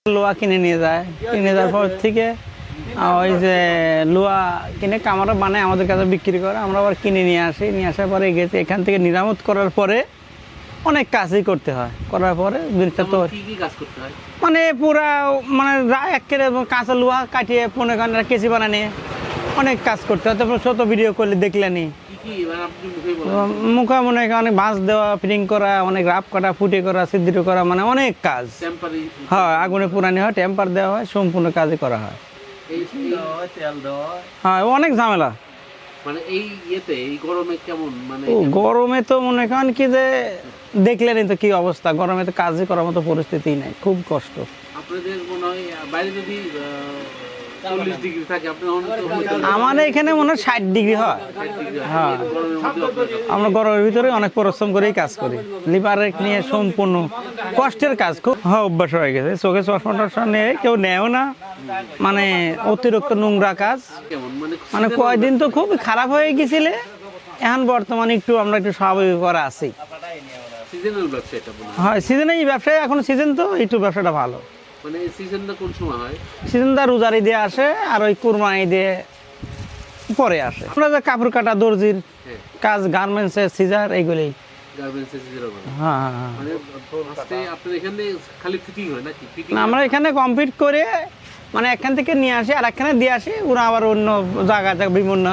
লোহা কিনে নিয়ে যায়, কিনে যাওয়ার পর থেকে ওই যে লোহা কিনে কামারা বানায় আমাদের কাছে বিক্রি করে, আমরা আবার কিনে নিয়ে আসি। নিয়ে আসার পরে গেছে এখান থেকে নিরামত করার পরে অনেক কাজই করতে হয়। করার পরে জিনিসটা তো মানে পুরা মানে একেবারে কাঁচা লোহা কাটিয়ে পনেরো ঘন্টা কেসি বানানি অনেক কাজ করতে হয়। তারপর ছোট ভিডিও করলে দেখলেনি মুখা মনে অনেক ভাঁজ দেওয়া, ফিটিং করা, অনেক রাফ কাটা, ফুটে করা, ছিদ্র করা, মানে অনেক কাজ হয়। আগুনে পুরানি হয়, টেম্পার দেওয়া হয়, সম্পূর্ণ কাজই করা হয়। হ্যাঁ, অনেক ঝামেলা। মানে এই ইয়েতে এই গরমে কেমন, মানে গরমে তো মনে করেন কি যে দেখলেনই তো কি অবস্থা, গরমে তো কাজই করার মতো পরিস্থিতি নাই, খুব কষ্ট। আপনাদের মনে হয় বাইরে যদি 40 ডিগ্রি থাকে, আমার এখানে মনে হয় 60 ডিগ্রি হয়। হ্যাঁ, আমরা গরমের ভিতরে অনেক পরিশ্রম করেই কাজ করি, লিভারে নিয়ে সম্পূর্ণ কষ্টের কাজ, খুব অভ্যাস হয়ে গেছে। চোখে চশমা টশমা নিয়ে কেউ নেয়ও না, মানে অতিরিক্ত নোংরা কাজ। মানে কয়দিন তো খুব খারাপ হয়ে গেছিলে, এখন বর্তমানে একটু আমরা একটু স্বাভাবিক করা আছি। হয় সিজনে এই ব্যবসায়, এখন সিজন তো একটু ব্যবসাটা ভালো। মানে সিজনটা কোন সময় হয়? সিজনটা রোজার ঈদে আসে আর ওই কুরবানি ঈদে পরে আসে। আমরা যে কাপড় কাটা, দর্জির কাজ, গার্মেন্টসের সিজার, এইগুলি। হ্যাঁ, আমরা এখানে কমপ্লিট করে মানে এখান থেকে নিয়ে আসি আর এখানে দিয়ে আসি, ওরা আবার অন্য জায়গা থেকে বিভিন্ন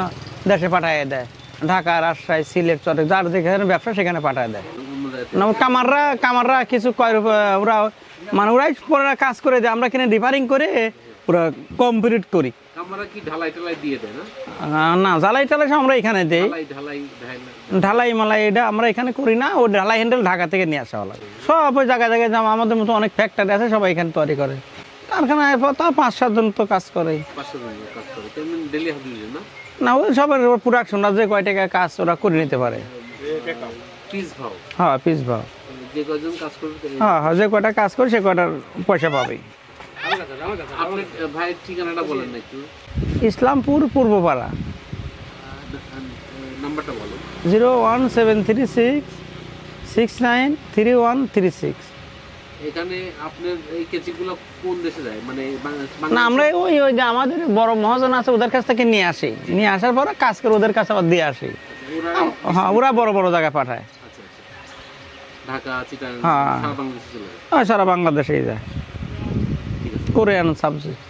দেশে পাঠিয়ে দেয়, ঢাকা, রাজশাহী, সিলেট, চট্টগ্রাম, যার যেখানে ব্যবসা সেখানে পাঠিয়ে দেয়। কামাররা কিছু ওরা মানে ওরাই পরে কাজ করে দেয়, আমরা এখানে রিপেয়ারিং করে পুরো কমপ্লিট করি। না, জ্বালাই টালাই আমরা এখানে দেই, ঢালাই মালাই এটা আমরা এখানে করি না, ও ঢালাই হ্যান্ডেল ঢাকা থেকে নিয়ে আসা হলো। সব ওই জায়গায় জায়গায় যেমন আমাদের মতো অনেক ফ্যাক্টরি আছে, সবাই এখানে তৈরি করে। কারখানায় তা 5-7 জন তো কাজ করে না, ওই সবার প্রোডাকশন যে কয় টাকা কাজ ওরা করে নিতে পারে। হ্যাঁ, পিস ভাও, হ্যাঁ, যে কয়টা কাজ করে সে কয়টার পয়সা পাবে। ইসলামপুর পূর্বপাড়া, 01736693136। এখানে আপনার এই কেচিগুলো কোন দেশে যায়? মানে না, আমরা ওই যে আমাদের বড় মহাজন আছে ওদের কাছ থেকে নিয়ে আসি, নিয়ে আসার পরে কাজ করে ওদের কাছে আবার দিয়ে আসি। হ্যাঁ, ওরা বড় বড় জায়গায় পাঠায়, ঢাকা, চিটাগাং, হ্যাঁ, সারা বাংলাদেশেই যায়। Korean subject.